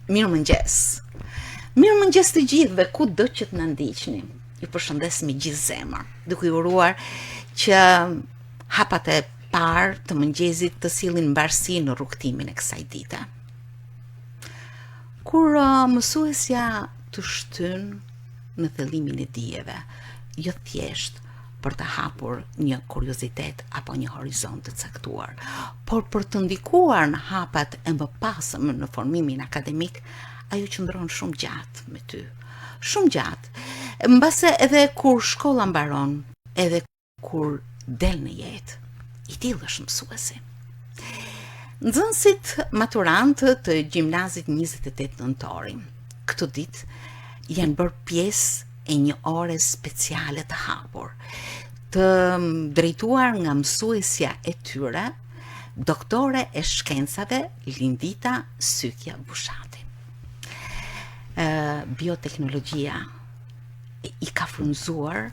Mirëmëngjes. Mirëmëngjes të gjithëve, kudo që të na ndiqni. Ju përshëndes me gjithë zemër, duke ju uruar që hapat e parë të mëngjesit të sillin mbarësi në rrugtimin e kësaj dite. Kur mësuesja të shtyn në thellimin e dijeve, jo thjesht për të hapur një kuriozitet apo një horizont të caktuar, por për të ndikuar në hapat e mëpasëm në formimin akademik, ajo qëndron shumë gjatë me ty. Shumë gjatë. Mbase edhe kur shkolla mbaron, edhe kur del në jetë, i tillë është mësuesi. Nxënësit maturantë të gjimnazit 28 nëntori, këtë ditë janë bërë pjesë e një ore speciale të hapur, të drejtuar nga mësuesja e tyre, doktore e shkencave Lindita Sykja Bushati. Bioteknologjia i ka frymzuar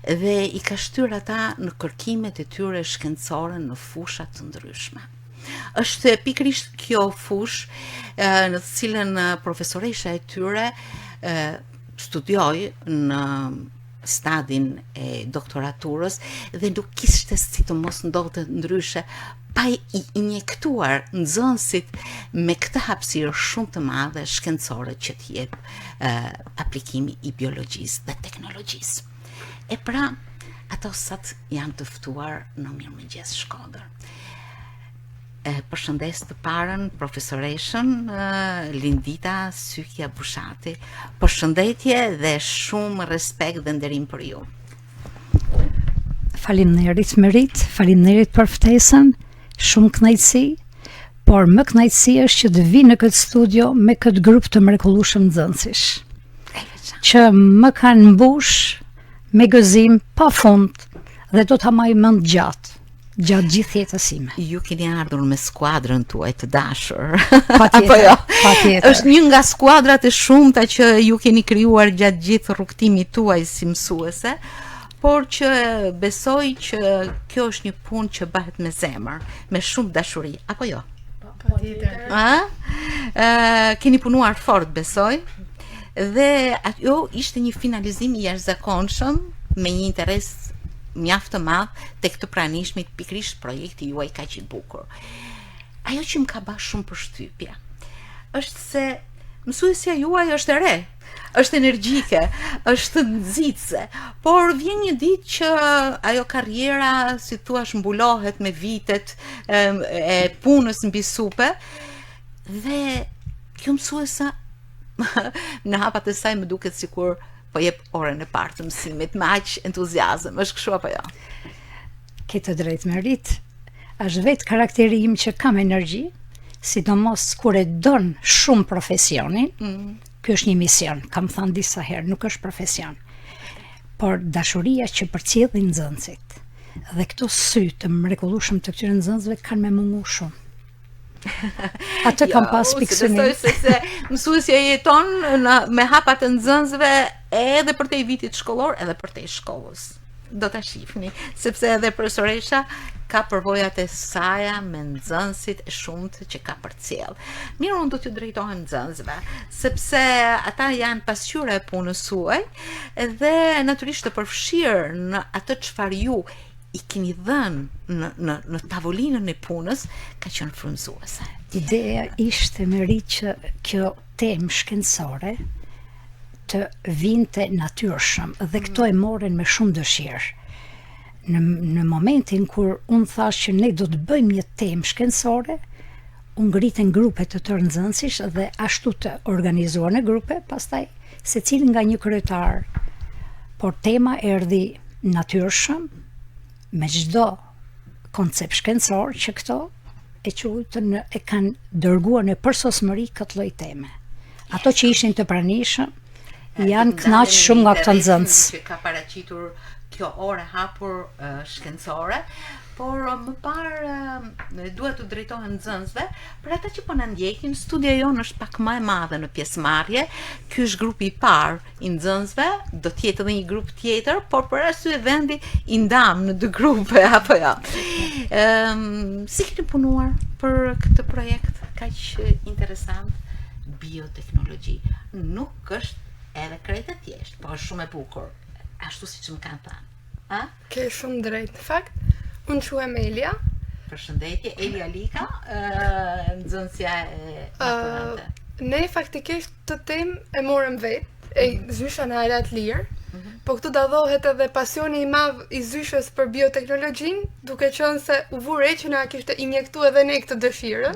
dhe i ka shtyr ata në kërkimet e tyre shkencore në fusha të ndryshme. Është pikërisht kjo fush në të cilën profesoresha e tyre studioi në stadin e doktoraturës dhe nuk kishte si të mos ndodhte ndryshe pa i injektuar nxënësit me këtë hapësirë shumë të madhe shkencore që të jep aplikimi i biologjisë dhe teknologjisë. E pra, ato sot janë të ftuar në Mirëmëngjes Shkodër. Përshëndes të parën profesoreshën Lindita Sykja Bushati. Përshëndetje dhe shumë respekt dhe nderim për ju. Faleminderit Merit, faleminderit për ftesën, shumë kënaqësi, por më kënaqësi është që të vi në këtë studio me këtë grup të mrekullueshëm nxënësish, që më kanë mbush me gëzim pafund dhe do ta maj mend gjatë gjithë jetës sime. Ju keni ardhur me skuadrën tuaj të dashur. Patjetër, jo? patjetër. Është një nga skuadrat e shumta që ju keni krijuar gjatë gjithë rrugtimit tuaj si mësuese, por që besoj që kjo është një punë që bëhet me zemër, me shumë dashuri, apo jo? Patjetër. Keni punuar fort, besoj, dhe ajo ishte një finalizim i jashtëzakonshëm me një interes mjaft të madh tek të pranishmit, pikërisht projekti juaj kaq i bukur. Ajo që më ka bërë shumë përshtypje është se mësuesja juaj është e re, është energjike, është nxitse, por vjen një ditë që ajo karriera, si thua, mbulohet me vitet e punës mbi supe dhe kjo mësuesa në hapat e saj më duket sikur po jep orën e parë të mësimit me aq entuziazëm. Është kështu apo jo? Ke të drejtë Merit, është vetë karakteri im që kam energji, sidomos kur e don shumë profesionin. Ky është një mision, kam thënë disa herë, nuk është profesion. Por dashuria që përcjellin nxënësit dhe këto sy të mrekullueshëm të këtyre nxënësve kanë më mungu shumë. Atë kam pas pikësynim. Se mësuesja jeton me hapat e nxënësve edhe për te vitit shkollor, edhe për te shkollës. Do ta shihni, sepse edhe profesoresha ka përvojat e saja me nxënësit e shumtë që ka përcjell. Mirë, unë do t'ju drejtohem nxënësve, sepse ata janë pasqyra e punës suaj dhe natyrisht të përfshirë në atë çfarë ju i keni dhënë në tavolinën e punës, ka qenë frymëzuese. Ideja ishte Merit që kjo temë shkencore të vinte natyrshëm dhe këto e morën me shumë dëshirë. Në momentin kur unë thash që ne do të bëjmë një temë shkencore, unë ngritën grupe të tërë nxënësish dhe ashtu të organizuar në grupe, pastaj secili nga një kryetar. Por tema erdhi natyrshëm, me çdo koncept shkencor që këto e kanë dërguar në përsosmëri këtë lloj teme. Ato që ishin të pranishëm janë kënaqur shumë nga këto nxënës. Që ka paraqitur kjo orë hapur shkencore, por më parë duhet të drejtohen nxënësve për ata që po na ndjekin. Studia jonë është pak më e madhe në pjesëmarrje. Ky është grupi i parë i nxënësve, do të jetë edhe një grup tjetër, por për arsye vendi i ndam në dy grupe apo jo. Si keni punuar për këtë projekt kaq interesant bioteknologji. Nuk është edhe krejt e thjesht, po është shumë e bukur, ashtu siç më kanë thënë. Ke shumë drejt. Në fakt, unë quhem Elia. Përshëndetje, Elia Lika, nxënësja e maturante. Ne faktikisht të temë e morëm vetë, e Zysha në arat lirë, po këtu dallohet edhe pasioni i madh i Zyshës për bioteknologjinë, duke qenë se u vure që na kishte injektuar edhe ne këtë dëshirë.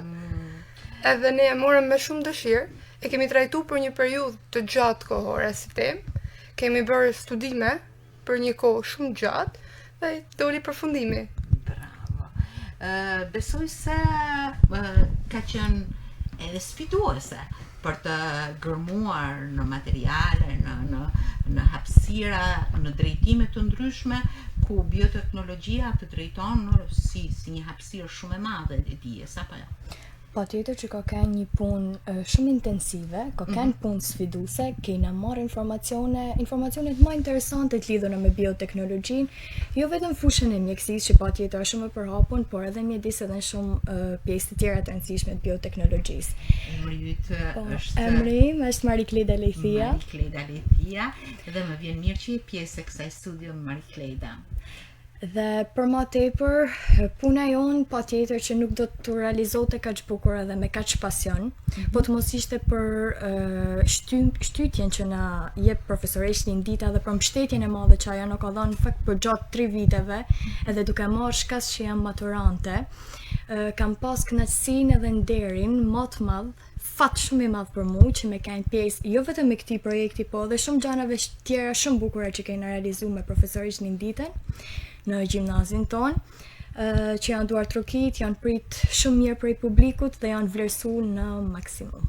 Edhe ne e morëm me shumë dëshirë, e kemi trajtuar për një periudhë të gjatë kohore si temë. Kemi bërë studime për një kohë shumë gjatë dhe doli përfundimi. Bravo. Besoj se ka qenë edhe sfiduese për të gërmuar në materiale, në hapësira, në drejtime të ndryshme, ku bioteknologjia të drejton si një hapësirë shumë e madhe e dijes, apo jo? Patjetër që ka qenë një punë shumë intensive, ka qenë punë sfiduese, kena marrë informacionet më interesante të lidhura me bioteknologjinë, jo vetëm fushën e mjekësisë që patjetër është shumë e përhapur, por edhe mjedis edhe në shumë pjesë të tjera të rëndësishme të bioteknologjisë. Emri yt është Emri im është Marikleda Lejthia. Marikleda Lejthia, dhe më vjen mirë që je pjesë e kësaj studio Marikleda. Dhe për ma tepër, puna jonë patjetër që nuk do të realizote kaq bukur edhe me kaq pasion, po të mos ishte për shtytjen që na jep profesoreshi Indita dhe për mbështetjen e madhe që ajo na ka dhënë në fakt për gjatë 3 viteve, edhe duke marrë shkas që jam maturante, kam pas kënaqësinë edhe nderin më të madh, fat shumë i madh për mua që me kanë pjesë jo vetëm me këtij projekti, po edhe shumë gjanave tjera shumë bukura që kena realizuar me profesorishin Inditën në gjimnazin ton, që janë duar trokit, janë prit shumë mirë prej publikut dhe janë vlerësuar në maksimum.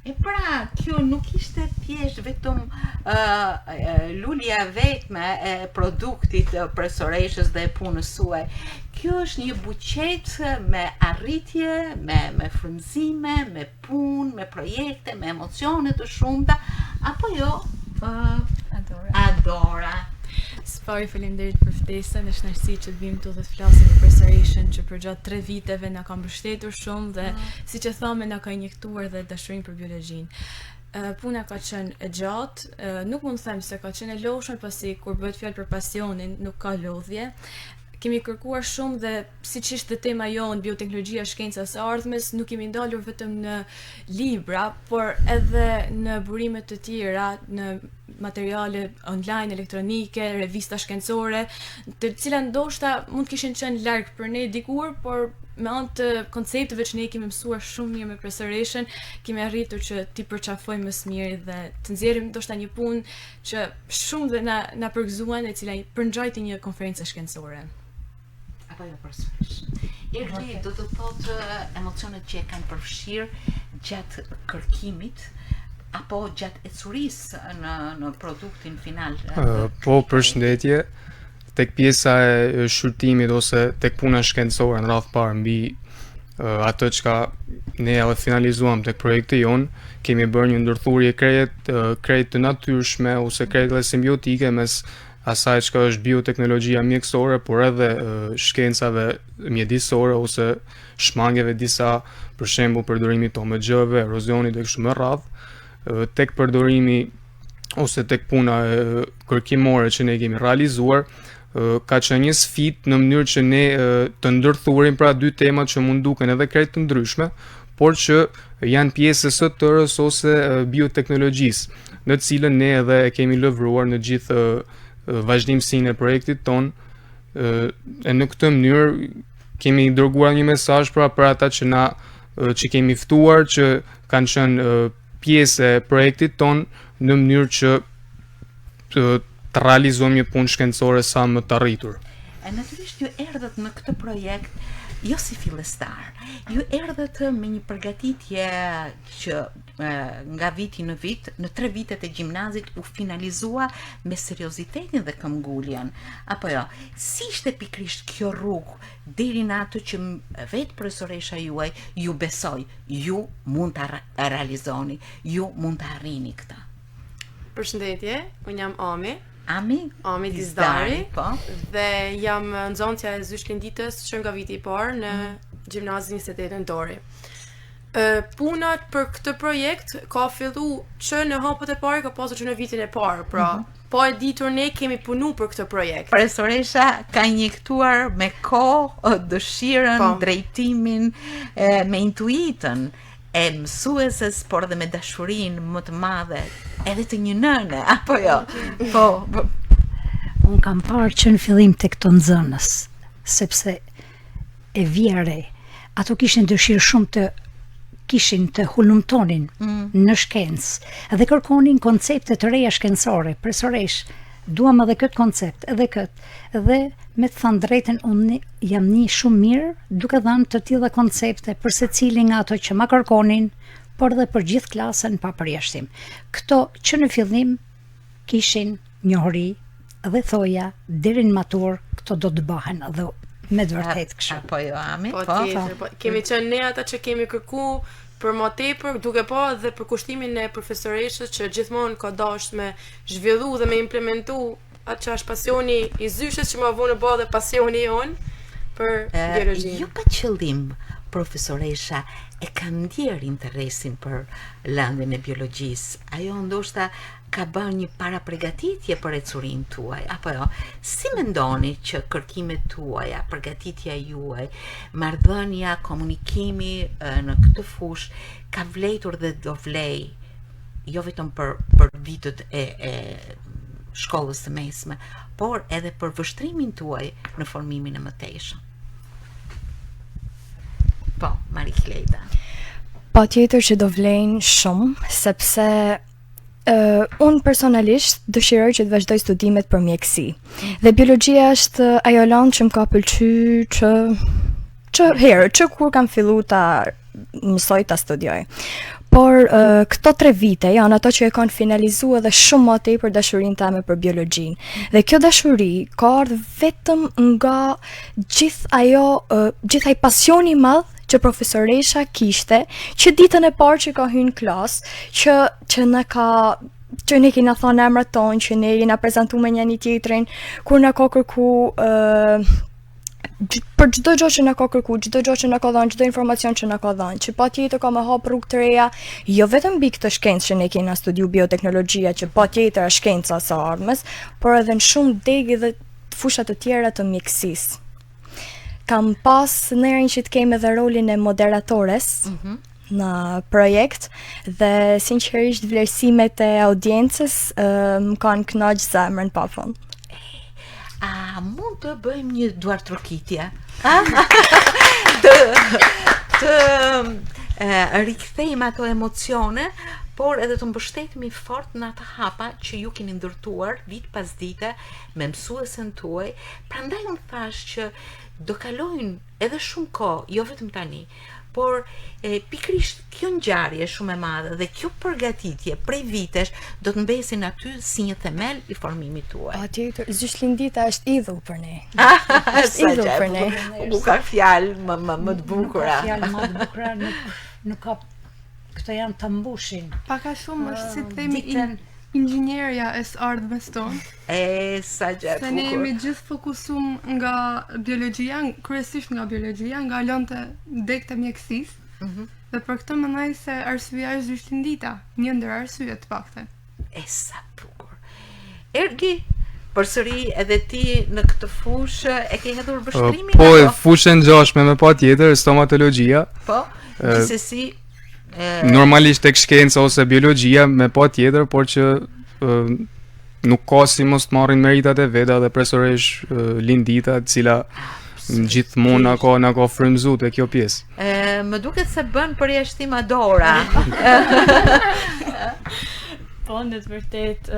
E pra, kjo nuk ishte thjesht vetëm lulja vetme e produktit profesoreshës dhe e punës suaj. Kjo është një buqet me arritje, me frymëzime, me punë, me projekte, me emocione të shumta, apo jo? Adora. Spari faleminderit për ftesën, është kënaqësi që të vim këtu dhe të flasim për profesoreshin që për gjatë 3 viteve na ka mbështetur shumë dhe siç e thamë na ka injektuar dhe dashurinë për biologjinë. Puna ka qenë e gjatë, nuk mund të them se ka qenë e lodhshme, pasi kur bëhet fjalë për pasionin nuk ka lodhje. Kemi kërkuar shumë dhe siç ishte tema jonë, bioteknologjia, shkenca së ardhmes, nuk kemi ndalur vetëm në libra, por edhe në burime të tjera, në materiale online, elektronike, revista shkencore, të cilat ndoshta mund kishin qenë larg për ne dikur, por me anë të koncepteve që ne kemi mësuar shumë mirë me profesoreshën, kemi arritur që t'i përqafojmë më së miri dhe të nxjerrim ndoshta një punë që shumë dhe na përgëzuan, e cila përngjajti një konferencë shkencore. Apo jo përsërish. Erdi, do të thotë emocionet që e kanë përfshirë gjatë kërkimit apo gjatë ecurisë në produktin final? Po, përshëndetje. Tek pjesa e shqyrtimit ose tek puna shkencore në radhë parë mbi atë çka ne e finalizuam tek projekti jon, kemi bërë një ndërthurje krejt të natyrshme ose krejt dhe simbiotike mes asaj çka është bioteknologjia mjekësore, por edhe shkencave mjedisore ose shmangjeve disa, për shembull përdorimi i OMG-ve, erozionit e kështu me radhë, tek përdorimi ose tek puna kërkimore që ne kemi realizuar, ka qenë një sfidë në mënyrë që ne të ndërthurim pra 2 temat që mund duken edhe krejt të ndryshme, por që janë pjesë së tërës ose bioteknologjisë, në cilën ne edhe e kemi lëvruar në gjithë vazhdimsinë e projektit ton, e në këtë mënyrë kemi dërguar një mesazh pra për ata që kemi ftuar, që kanë qenë pjesë e projektit ton, në mënyrë që të realizojmë një punë shkencore sa më të arritur. Natyrisht ju erdhët në këtë projekt jo si fillestar. Ju erdhët me një përgatitje që nga viti në vit, në 3 vitet e gjimnazit u finalizua me seriozitetin dhe këmbguljen. Apo jo, si ishte pikrisht kjo rrugë deri në atë që vetë profesoresha juaj ju besoi, ju mund ta realizoni, ju mund ta arrini këtë? Përshëndetje, unë jam Ami Dizdari, po. Dhe jam nxënësja e Zysh Linditës që nga viti i parë në gjimnazin 28 Dori. Puna për këtë projekt ka fillu që në hapët e parë, ka pasur që në vitin e parë, pra pa e ditur ne kemi punu për këtë projekt. Profesoresha ka injektuar me kohë, dëshirën, Po. drejtimin, me intuitën e mësueses, por dhe me dashurinë më të madhe edhe të një nëne, apo jo? Po, Unë kam parë që në fillim të këto nxënës, sepse e vjere, ato kishin dëshirë shumë të kishin të hulumtonin në shkencë, edhe kërkonin koncepte të reja shkencore, profesoresh, duam edhe këtë koncept, edhe këtë, edhe me të thënë drejtën, unë jam një shumë mirë, duke dhënë të tilla koncepte për secilin nga ato që ma kërkonin, por dhe për gjithë klasën pa përjashtim. Këto që në fillim kishin njohuri dhe thoja, deri në matur, këto do të bëhen edhe me të vërtet kështu. apo jo, Ami? Po tjetër, po. Kemi qenë ne ata që kemi kërku për më tepër, duke pa dhe për kushtimin e profesoreshës që gjithmonë ka dashur me zhvillu dhe me implementu atë që është pasioni i Zyshës që më vonë bë dhe pasioni jon për biologjinë. Jo pa qëllim, profesoresha e ka ndjer interesin për lëndën e biologjisë. Ajo ndoshta ka bërë një parapregatitje për ecurinë tuaj, apo jo? Si mendoni që kërkimet tuaja, përgatitja juaj, marrëdhënia, komunikimi në këtë fushë ka vlejtur dhe do vlej, jo vetëm për vitët e shkollës së mesme, por edhe për vështrimin tuaj në formimin e mëtejshëm? Po, Mari Klejda. Pa tjetër që do vlejnë shumë, sepse unë personalisht dëshiroj që të vazhdoj studimet për mjekësi. Dhe biologjia është ajo lanë që më ka pëlqy që kur kam fillu ta mësoj ta studioj. Por këto 3 vite janë ato që e kanë finalizu edhe shumë më tepër dashurinë time për biologjinë. Dhe kjo dashuri ka ardhur vetëm nga gjithë ai pasioni i madh që profesoresha kishte, që ditën e parë që ka hyrë në klasë, që ne kena thonë emrat tonë, që ne jena prezentu me njëri tjetrin, kur na ka kërku për çdo gjë që na ka kërku, çdo gjë që na ka dhënë, çdo informacion që na ka dhënë, që patjetër ka më hap rrugë të reja, jo vetëm mbi këtë shkencë që ne kena studiu bioteknologjia, që patjetër është shkenca së ardhmës, por edhe në shumë degë dhe fusha të tjera të mjekësisë. Kam pas nërin që të kemi edhe rolin e moderatores në projekt dhe sinqerisht vlerësimet e audiencës më kanë kënaqë zemrën pa fund. A mund të bëjmë një duartrokitje? Të rikthejmë ato emocione, por edhe të mbështetemi fort në atë hapa që ju keni ndërtuar vit pas dite me mësuesen tuaj. Prandaj unë thash që do kalojnë edhe shumë kohë, jo vetëm tani, por pikrisht kjo ngjarje shumë e madhe dhe kjo përgatitje prej vitesh do të mbesin aty si një themel i formimit tuaj. Patjetër, Zyshllindita është idhull për ne. Është idhull për ne. U ka fjalë më të bukura. Fjalë më të bukura, nuk ka, këto janë të mbushin. Pak a shumë është si të themi ditën- inxhinierja e së ardhmes tonë. Sa gjatë Se ne bukur. jemi gjithë fokusum nga biologjia, kryesisht nga biologjia, nga lëndë deg të mjekësisë. Dhe për këtë mendoj se arsyeja është Zyshllindita, një ndër arsyet të paktën. Sa bukur. Ergi, përsëri edhe ti në këtë fushë e ke hedhur vështrimin? Po, apo? fushën ngjashme me patjetër, stomatologjia. Po, gjithsesi Normalisht tek shkenca ose biologjia me patjetër, por që nuk ka si mos të marrin meritat e veta dhe profesoresh Lindita, e cila gjithmonë na ka frymëzuar te kjo pjesë. më duket se bën përjashtim Adora. Po, në të vërtet,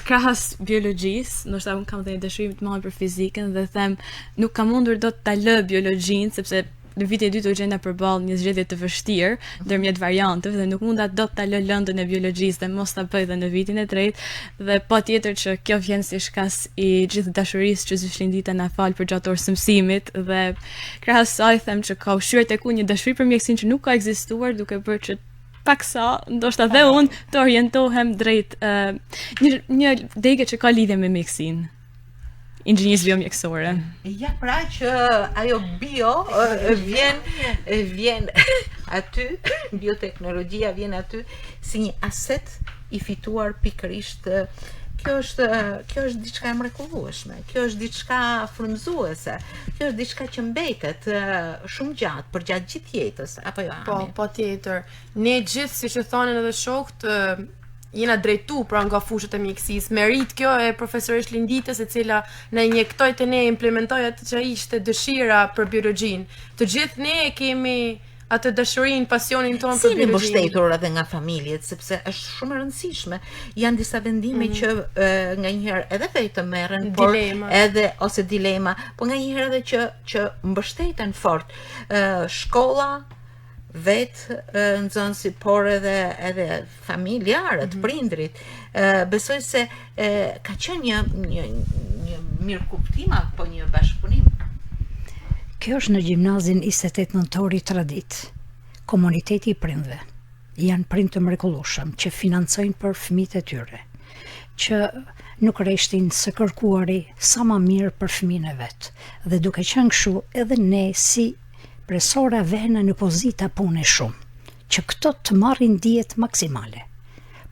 krahas biologjisë, ndoshta unë kam dhe një dëshirim të madh për fizikën dhe them nuk kam mundur dot ta lë biologjinë sepse në vitin e dytë u gjenda përballë një zgjedhje të vështirë ndërmjet varianteve dhe nuk munda dot ta lë lëndën e biologjisë dhe mos ta bëj edhe në vitin e tretë dhe patjetër që kjo vjen si shkas i gjithë dashurisë që Zyshllindita na fal për gjatë orës së mësimit dhe krahas saj them që ka ushqyer tek unë një dashuri për mjekësinë që nuk ka ekzistuar duke bërë që paksa, ndoshta dhe unë të orientohem drejt një degë që ka lidhje me mjekësinë. inxhinierisë biomjekësore. Ja pra që ajo bio vjen aty, bioteknologjia vjen aty si një aset i fituar pikërisht. Kjo është diçka e mrekullueshme, kjo është diçka frymëzuese, kjo është diçka që mbetet shumë gjatë, për gjatë gjithë jetës, apo jo? Po tjetër. Ne gjithë, siç e thonin edhe shokët, jena drejtu pra nga fushët e mjekësisë. Merit kjo e profesoresh Linditës, e cila na injektoi te ne, implementoi atë që ishte dëshira për biologjinë. Të gjithë ne kemi atë dashurinë, pasionin tonë për biologjinë. Si mbështetur edhe nga familjet, sepse është shumë e rëndësishme. Janë disa vendime që nganjëherë edhe vetë merren, por edhe ose dilema, por nganjëherë edhe që mbështeten fort. Shkolla vetë nxënësi, por edhe familjarët, prindrit. Besoj se ka qenë një mirëkuptim apo një bashkëpunim. Kjo është në gjimnazin 28 nëntori tradit. Komuniteti i prindve. Janë prind të mrekullueshëm që financojnë për fëmijët e tyre, që nuk rreshtin së kërkuari sa më mirë për fëmijën e vet. Dhe duke qenë kështu, edhe ne si presora vena në pozita pune shumë, që këto të marrin dijet maksimale.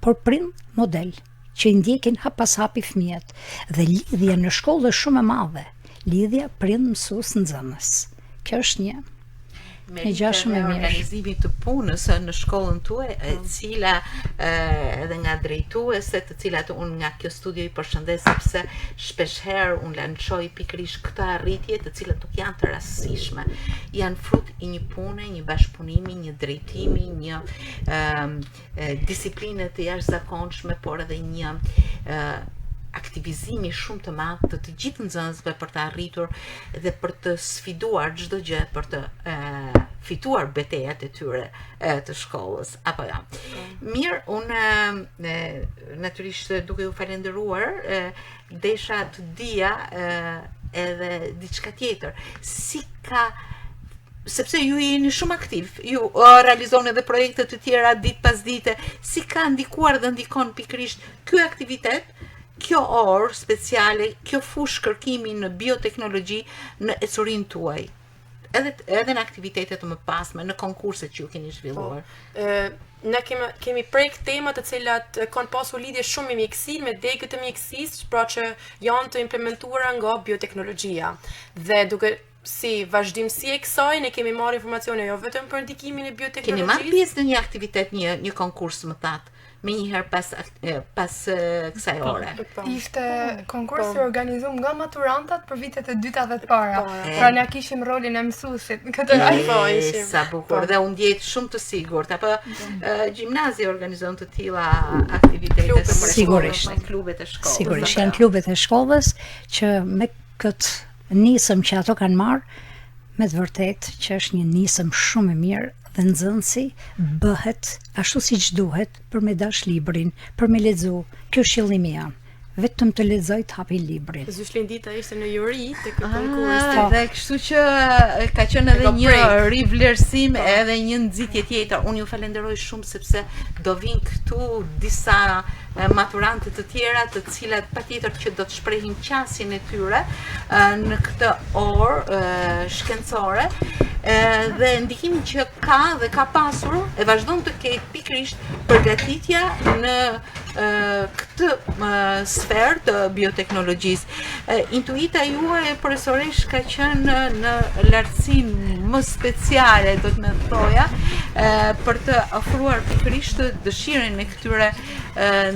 Por prind model që i ndjekin hap pas hapi fëmijët, dhe lidhja në shkollë është shumë e madhe. Lidhja prind mësues nxënës. Kjo është një gjashëm e mirë. Organizimit të punës në shkollën tuaj, e cila edhe nga drejtuese, të cilat unë nga kjo studio i përshëndes, sepse shpeshherë unë lançoj pikërisht këto arritje, të cilat nuk janë të rastësishme. Janë frut i një pune, një bashkëpunimi, një drejtimi, një disiplinë të jashtëzakonshme, por edhe një aktivizimi shumë të madh të gjithë nxënësve për të arritur dhe për të sfiduar çdo gjë, për të fituar betejat e tyre të shkollës, apo jo. Mirë, unë natyrisht duke ju falenderuar, desha të dija edhe diçka tjetër. Si ka, sepse ju jeni shumë aktiv, ju realizoni edhe projekte të tjera ditë pas dite, si ka ndikuar dhe ndikon pikërisht ky aktivitet, kjo orë speciale, kjo fushë kërkimi në bioteknologji në ecurin tuaj, edhe në aktivitetet më pasme, në konkurset që ju keni zhvilluar. Ne kemi prek tema të cilat kanë pasur lidhje shumë me mjekësinë, me degët e mjekësisë, pra që janë të implementuara nga bioteknologjia. Dhe duke si vazhdimsi e kësaj, ne kemi marrë informacione jo vetëm për ndikimin e bioteknologjisë. Keni marrë pjesë në një aktivitet, një konkurs, më thatë, me njëherë pas kësaj ore. Ishte konkurs i organizuar nga maturantat për vitet e dyta dhe të para. Pra ne kishim rolin e mësuesit në këtë rast. Sa bukur, dhe unë ndjehet shumë të sigurt. Apo gjimnazi organizon të tilla aktivitete sigurisht, klubet e shkollës. Sigurisht, janë klubet e shkollës që me këtë nisëm që ato kanë marrë, me të vërtet që është një nisëm shumë e mirë, dhe nxënësi bëhet ashtu siç duhet për me dash librin, për me lexu. Kjo është qëllimi jam. Vetëm të lexoj, të hapi librin. Zysh Lindita ishte në juri te ky konkurs. Dhe kështu që ka qenë edhe një rivlerësim edhe një nxitje tjetër. Unë ju falenderoj shumë sepse do vinë këtu disa maturantë të tjera, të cilat patjetër që do të shprehin qasjen e tyre në këtë orë shkencore. Dhe ndikimin që ka dhe ka pasur e vazhdon të ketë pikërisht përgatitja në këtë sferë të bioteknologjisë. Intuita juaj profesoresh ka qenë në lartësinë më speciale, do të më thoja, për të ofruar pikërisht dëshirën e këtyre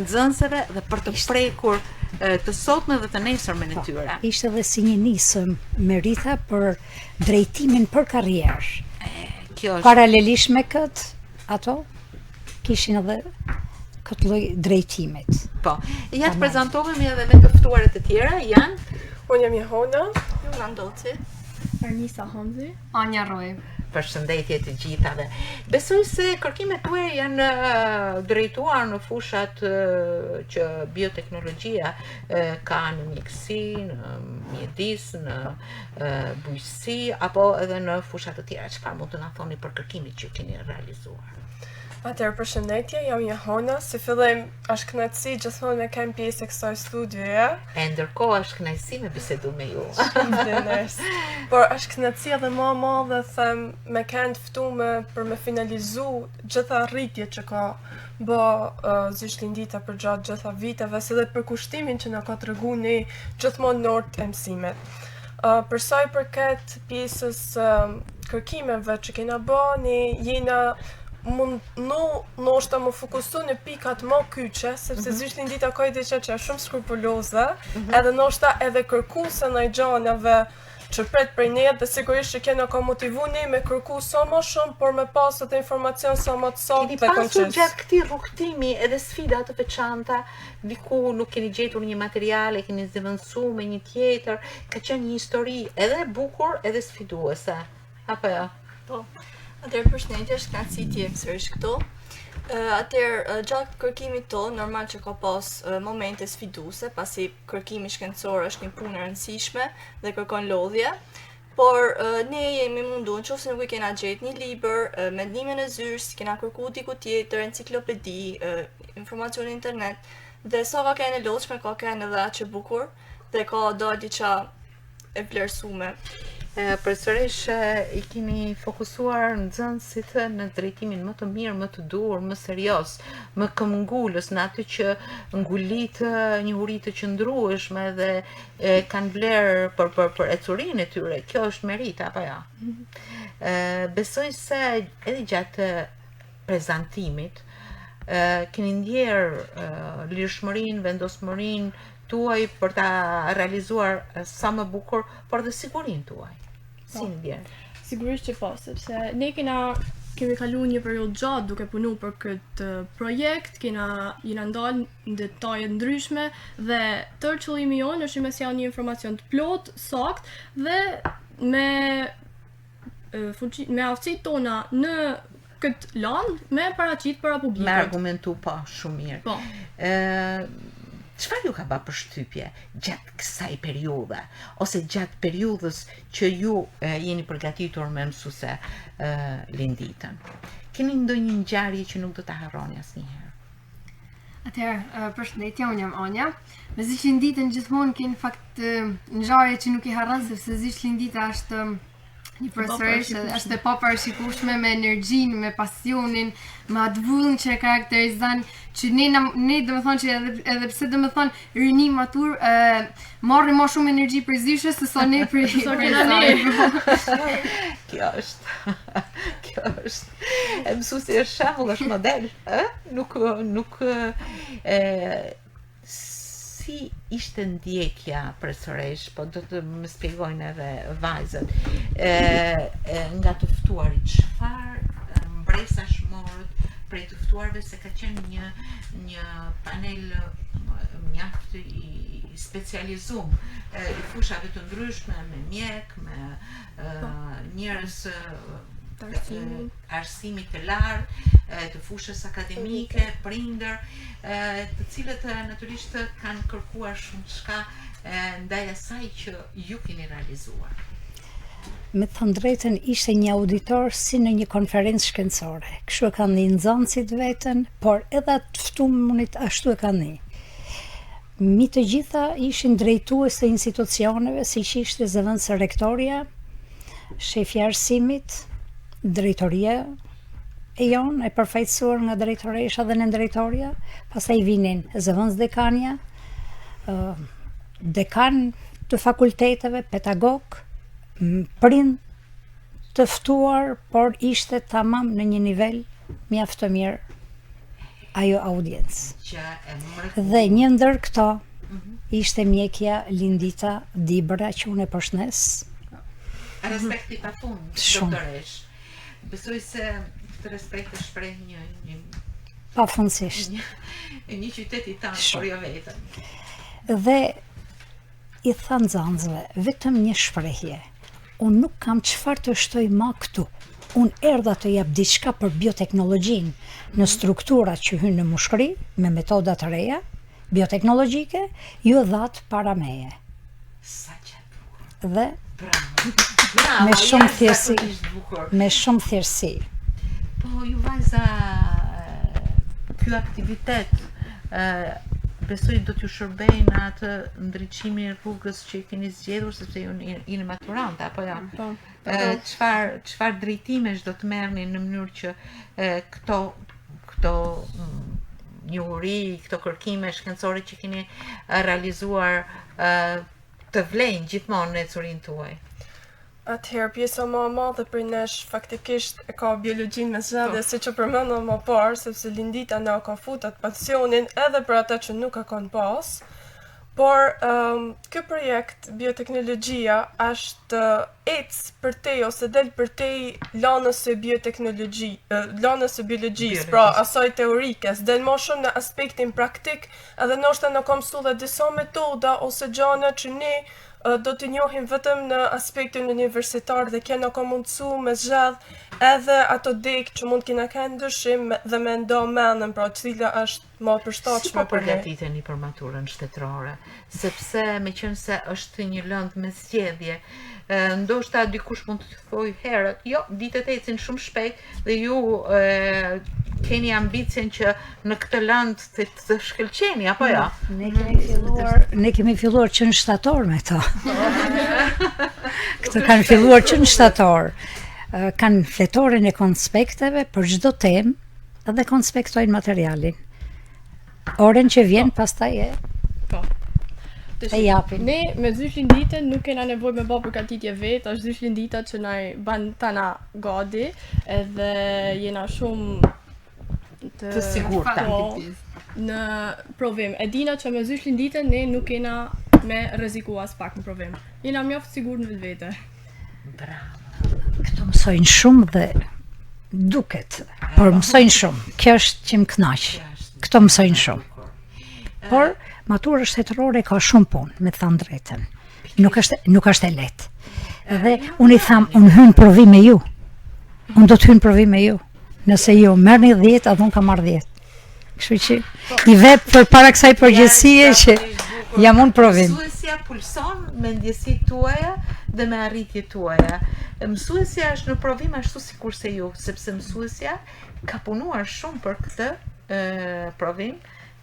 nxënësve dhe për të prekur të sotme dhe të nesërmen e tyre. Ishte edhe si një nisëm merita për drejtimin për karrierë. Paralelisht me këtë, ato kishin edhe këtë lloj drejtimit. Po, ja të prezantohemi edhe me të ftuarit të tjera, janë? Unë jam Jehona, Randoci, Arnisa Hamzi, Anja Roj. Përshëndetje të gjithave. Besoj se kërkimet tuaja janë drejtuar në fushat që bioteknologjia ka në mjekësi, në mjedis, në bujqësi, apo edhe në fushat të tjera. Çfarë mund të na thoni për kërkimit që keni realizuar? Atëherë përshëndetje, jam Johana. Si fillim, është kënaqësi gjithmonë me kem pjesë e kësaj studioje. E ndërkohë është kënaqësi me bisedu me ju. Por është kënaqësi edhe më e madhe them me kanë ftuar për me finalizu gjitha rritjet që ka bë Zysh Lindita për gjatë gjitha viteve, si dhe për kushtimin që na ka tregu ne gjithmonë në orë të mësimit. Për sa i përket pjesës kërkimeve që kena bë, ne jena ndoshta më fokusu në pikat më kyçe, sepse Zysh Lindita ka diçka që është shumë skrupuloze, edhe ndoshta edhe kërkuese ndaj gjanave që pret prej ne, dhe sigurisht që kena ka motivu ne me kërku sa më shumë, por me pas atë informacion sa më të saktë dhe koncis. Keni pasur gjatë këtij rrugtimi edhe sfida të veçanta, diku nuk keni gjetur një material, e keni zëvendësuar me një tjetër, ka qenë një histori edhe e bukur edhe sfiduese. Apo jo? Po. Atëherë përshëndetje, është kënaqësi të jem sërish këtu. Atëherë gjatë kërkimit tonë, normal që ka pas momente sfiduese, pasi kërkimi shkencor është një punë e rëndësishme dhe kërkon lodhje. Por ne jemi munduar, nëse nuk i kena gjetë një libër, mendimin e Zysh, kena kërkuar diku tjetër, enciklopedi, informacion në internet, dhe sa ka qenë e lodhshme, ka qenë edhe aq e bukur dhe ka dalë diçka e vlerësuar. Përsërish i keni fokusuar nxënësit në drejtimin më të mirë, më të duhur, më serioz, më këmbgulës, në atë që ngulit njohuri të qëndrueshme dhe kanë vlerë për ecurinë e tyre. Kjo është merit apo jo? Besoj se edhe gjatë prezantimit keni ndjerë lirshmërinë, vendosmërinë tuaj për ta realizuar sa më bukur, por dhe sigurinë tuaj. Si ndjerë? Sigurisht që po, sepse ne kemi kaluar një periudhë gjatë duke punuar për këtë projekt, jena ndalë në detaje ndryshme dhe tërë qëllimi jonë është me sjellë një informacion të plotë, sakt dhe me aftësitë tona në këtë lanë me paraqit para publikut. Me argumentu po, shumë mirë. Po. Çfarë ju ka bërë përshtypje gjatë kësaj periudhe, ose gjatë periudhës që ju jeni përgatitur me mësuese Linditën? Keni ndonjë ngjarje që nuk do ta harroni asnjëherë? Atëherë, përshëndetje, unë jam Anja. Me Zysh Linditën gjithmonë keni fakt ngjarje që nuk i harron, sepse Zysh Lindita është një profesoreshë, është e paparashikueshme, me energjinë, me pasionin, me atë vullin që e karakterizon, që ne domethënë që edhe pse domethënë rini matur, marrim më shumë energji për Zyshës se sa ne për ne. Kjo është. Mësuesi është shembull, është model, Nuk si ishte ndjekja profesoresh, po do të më shpjegojnë edhe vajzat, nga të ftuarit, çfarë mbresash morët prej të ftuarve, se ka qenë një panel mjaft i specializuar, i fushave të ndryshme, me mjek, me njerëz arsimit të lartë, të fushës akademike, prindër, të cilët natyrisht kanë kërkuar shumë çka ndaj asaj që ju keni realizuar. Me thënë drejtën, ishte një auditor si në një konferencë shkencore. Kështu e kanë një nxënësit vetën, por edhe të ftuarit ashtu e kanë një. Mi të gjitha ishin drejtues të institucioneve, siç ishte zëvendëse rektoria, shefi arsimit, drejtoria e jonë, e përfaqësuar nga drejtoresha dhe nëndrejtoria, pastaj vinin zëvendës dekania, dekan të fakulteteve, pedagog, prind të ftuar, por ishte tamam në një nivel mjaft të mirë ajo audiencë. Dhe një ndër këto ishte mjekja Lindita Dibra, që unë e përshëndes. Respekti pafund, doktoresh. Besoj se të respekt të shpreh një pafundësisht. Një qytet i tanë, por jo vetëm. Dhe i tha nxënësve vetëm një shprehje: unë nuk kam çfarë të shtoj më këtu. Unë erdha të jap diçka për bioteknologjinë në strukturat që hynë në mushkëri me metoda të reja bioteknologjike, ju dhat para meje. Sa që dhe me shumë thjessi. Me shumë thjessi. Po, ju vajza ky aktivitet besoj do t'ju shërbej në atë ndriçimin e rrugës që keni zgjedhur, sepse ju jeni maturante apo ja. Çfarë drejtimesh do të merrni në mënyrë që këto njohuri, këto kërkime shkencore që keni realizuar të vlejnë gjithmonë në ecurinë tuaj? Atëherë, pjesa më e madhe për nesh faktikisht e ka biologjin me zgjidhje, siç e përmenda më parë, sepse Lindita na ka futur pasionin edhe për ata që nuk e kanë pas. Por ky projekt bioteknologjia është përtej ose del përtej lanës së biologjisë, pra asaj teorike, del më shumë në aspektin praktik, edhe ndoshta na ka mësuar dhe disa metoda ose gjëra që ne do të njohim vetëm në aspektin universitar dhe kena ka mundësu me zgjedh edhe ato dek që mund kena kanë ndryshim dhe me ndo menën, pra cila është më përshtatshme për ne. Si po përgatiteni për maturën shtetërore? Sepse me qenë se është një lëndë me zgjedhje, ndoshta dikush mund të thojë herët, jo, ditët ecin shumë shpejt dhe ju keni ambicien që në këtë lëndë të shkëlqeni, apo jo? Ne kemi filluar që në shtator me to. Këto kanë filluar që në shtator. Kanë fletorin e konspekteve për çdo temë edhe konspektojnë materialin. Oren që vjen pastaj e japin. Ne me zysh Linditën nuk kena nevojë me bë përgatitje vetë, është zysh Lindita që na ban tana gati, edhe jena shumë të sigurta në provim. E dina që me zysh Linditën ne nuk kena me rreziku as pak në provim. Jena mjaft sigurt në vetvete. Bravo. Këto mësojnë shumë dhe duket, por mësojnë shumë. Kjo është që më kënaq. Këto mësojnë shumë. Por matura shtetërore ka shumë punë, me thënë drejtën. Nuk është e lehtë. Dhe unë i tham, unë hyn provim me ju. Unë do të hyn provim me ju. Nëse ju merrni 10, atë unë kam marrë 10. Kështu që i vep përpara kësaj përgjegjësie që jam unë provim. Mësuesja pulson me ndjesitë tuaja dhe me arritjet tuaja. Mësuesja është në provim ashtu sikurse ju, sepse mësuesja ka punuar shumë për këtë provim,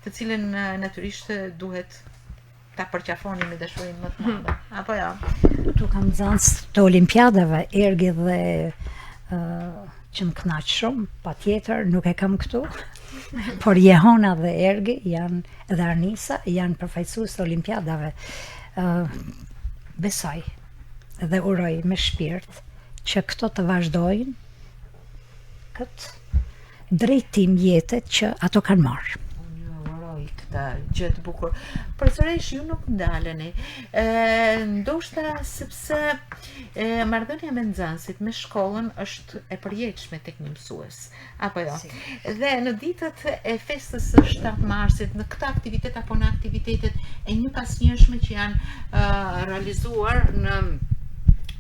të cilën natyrisht duhet ta përqafoni me dashurinë më të madhe. Apo jo? Tu kam nxënës të olimpiadave, ergi dhe që më kënaq shumë, patjetër nuk e kam këtu. Por Jehona dhe Ergi janë, edhe Arnisa janë përfaqësues të olimpiadave. Besoj dhe uroj me shpirt që këto të vazhdojnë këtë drejtim jetet që ato kanë marrë. Këtë gjë të bukur. Përsërish ju nuk ndaleni. Ndoshta sepse marrëdhënia me nxënësit, me shkollën është e përjetshme tek një mësues. Apo jo? Dhe në ditët e festës së 7 marsit, në këtë aktivitet apo në aktivitetet e një pasnjëshme që janë realizuar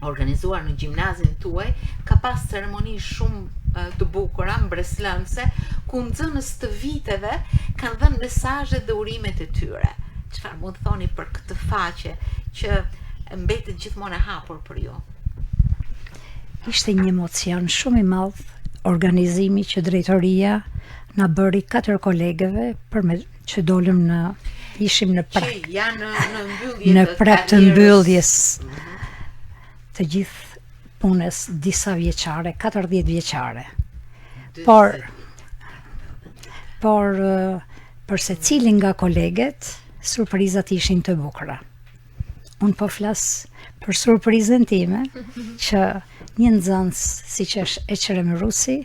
organizuar në gjimnazin tuaj, ka pas ceremoni shumë të bukura, mbreslënse, ku nxënës të viteve kanë dhënë mesazhe dhe urimet e tyre. Çfarë mund të thoni për këtë faqe që mbetet gjithmonë e hapur për ju? Ishte një emocion shumë i madh organizimi që drejtoria na bëri 4 kolegeve që dolëm ishim në prag. Në prag të mbylljes të gjithë punës disa vjeçare, 40 vjeçare. Por për secilin nga koleget, surprizat ishin të bukura. Unë po flas për surprizën time, që një nxënës siç është Eqrem Rusi,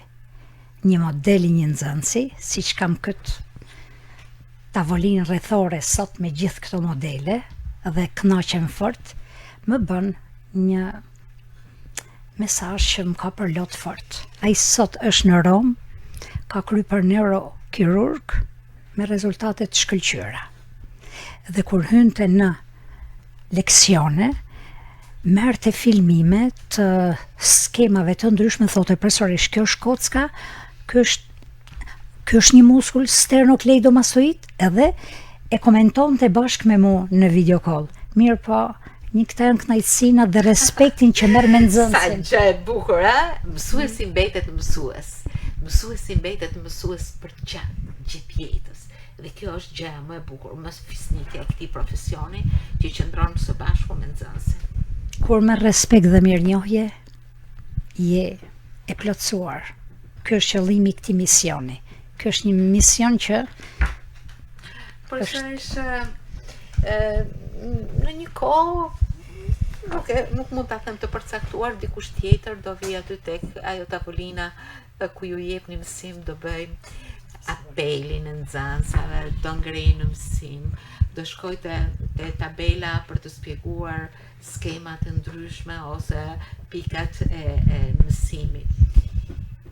një model i një nxënësi, siç kam këtë tavolinë rrethore sot me gjithë këto modele dhe kënaqem fort, më bën një mesazh që më ka përlot fort. Ai sot është në Rom, ka kryer për neurokirurg me rezultate të shkëlqyera. Dhe kur hynte në leksione, merrte filmime të skemave të ndryshme, thotë profesorish, kjo është kocka, ky është një muskull sternokleidomastoid, edhe e komentonte bashkë me mua në video call. Mirë po, një këtë kënaqësinë dhe respektin që merr me nxënësin. Sa gjë e bukur, a? Mësuesi mbetet mësues. Mësuesi mbetet mësues për gjatë gjithë jetës. Dhe kjo është gjëja më e bukur, më fisnike e këtij profesioni që qëndron së bashku me nxënësin. Kur me respekt dhe mirënjohje, je e plotësuar. Ky është qëllimi i këtij misioni. Ky është një mision që Përsërish në një kohë nuk mund ta them të përcaktuar, dikush tjetër do vi aty tek ajo tavolina ku ju jep një mësim, do bëjmë apelin e nxënësave, do ngrihen në mësim, do shkoj te tabela për të shpjeguar skemat e ndryshme ose pikat e mësimit.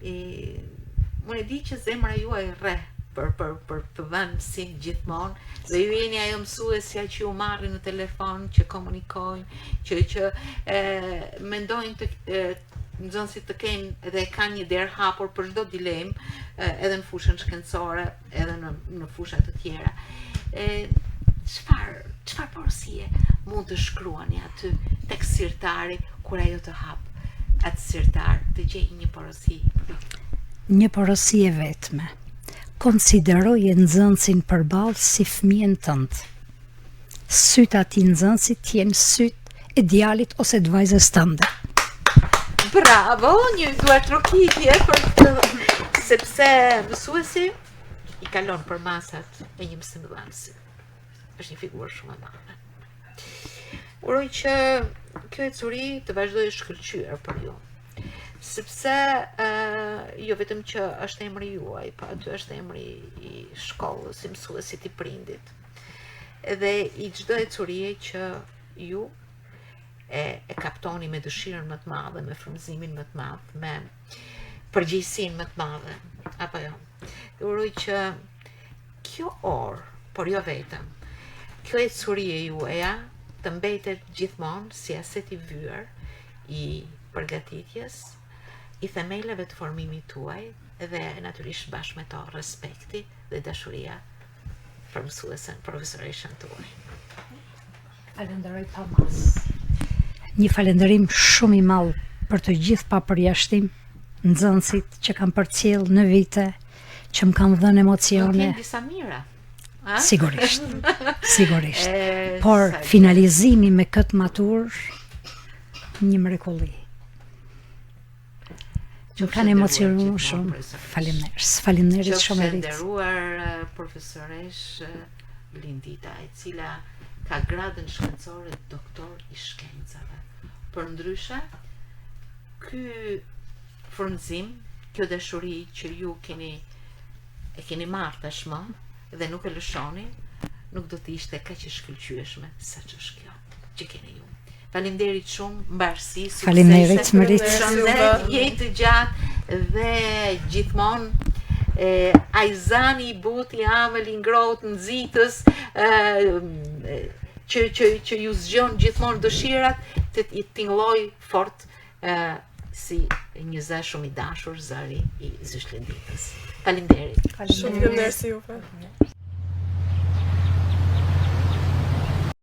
Unë e di që zemra juaj rre për të dhënë mësim gjithmonë, dhe ju jeni ajo mësuesja që ju marrin në telefon, që komunikojnë, që mendojnë të nxënësit të kenë dhe kanë një derë hapur për çdo dilemë, edhe në fushën shkencore, edhe në fusha të tjera. Çfarë porosie mund të shkruani aty tek sirtari kur ajo të hap atë sirtar, të gjejë një porosi? Një porosi e vetme. Konsideroje nxënësin përballë si fëmijën tënd. Sytë atij nxënësit jenë sytë e djalit ose të vajzës tënde. Bravo, një duartrokitje sepse mësuesi i kalon për masat e një mësimdhënësi. Është një figurë shumë e madhe. Uroj që kjo ecuri të vazhdojë shkëlqyer për ju. Sepse jo vetëm që është emri juaj, po aty është emri i shkollës, i mësuesit, i prindit. Edhe i çdo ecurie që ju e kaptoni me dëshirën më të madhe, me frymëzimin më të madh, me përgjegjësinë më të madhe, apo jo. Uroj që kjo orë, por jo vetëm, kjo ecurie juaja të mbetet gjithmonë si aset i vyer i përgatitjes, i themeleve të formimit tuaj, dhe natyrisht bashkë me to respekti dhe dashuria për mësuesen, profesoreshën tuaj. Falenderoj pa mas. Një falenderim shumë i madh për të gjithë pa përjashtim nxënësit që kanë përcjell në vite, që më kanë dhënë emocione. Do disa mira. Sigurisht. Sigurisht. Por finalizimi me këtë matur, një mrekulli. Më kanë emocionuar shumë. Faleminderit shumë e rrit. Nderuar profesoresh Blindita, e cila ka gradën shkencore doktor i shkencave. Për ndryshe, ky frymëzim, kjo dashuri që ju e keni marrë tashmë dhe nuk e lëshoni, nuk do të ishte kaq e shkëlqyeshme sa që është kjo që keni ju. Faleminderit shumë, mbarësi, suksese. Faleminderit Merit. Shëndet, jetë të gjatë dhe gjithmonë ajzani i buti, amël i ngrohtë, nxitës, që ju zgjon gjithmonë dëshirat, të tingëlloj fort si një zë shumë i dashur, zëri i Zysh Linditës. Faleminderit. Shumë mirësi juve.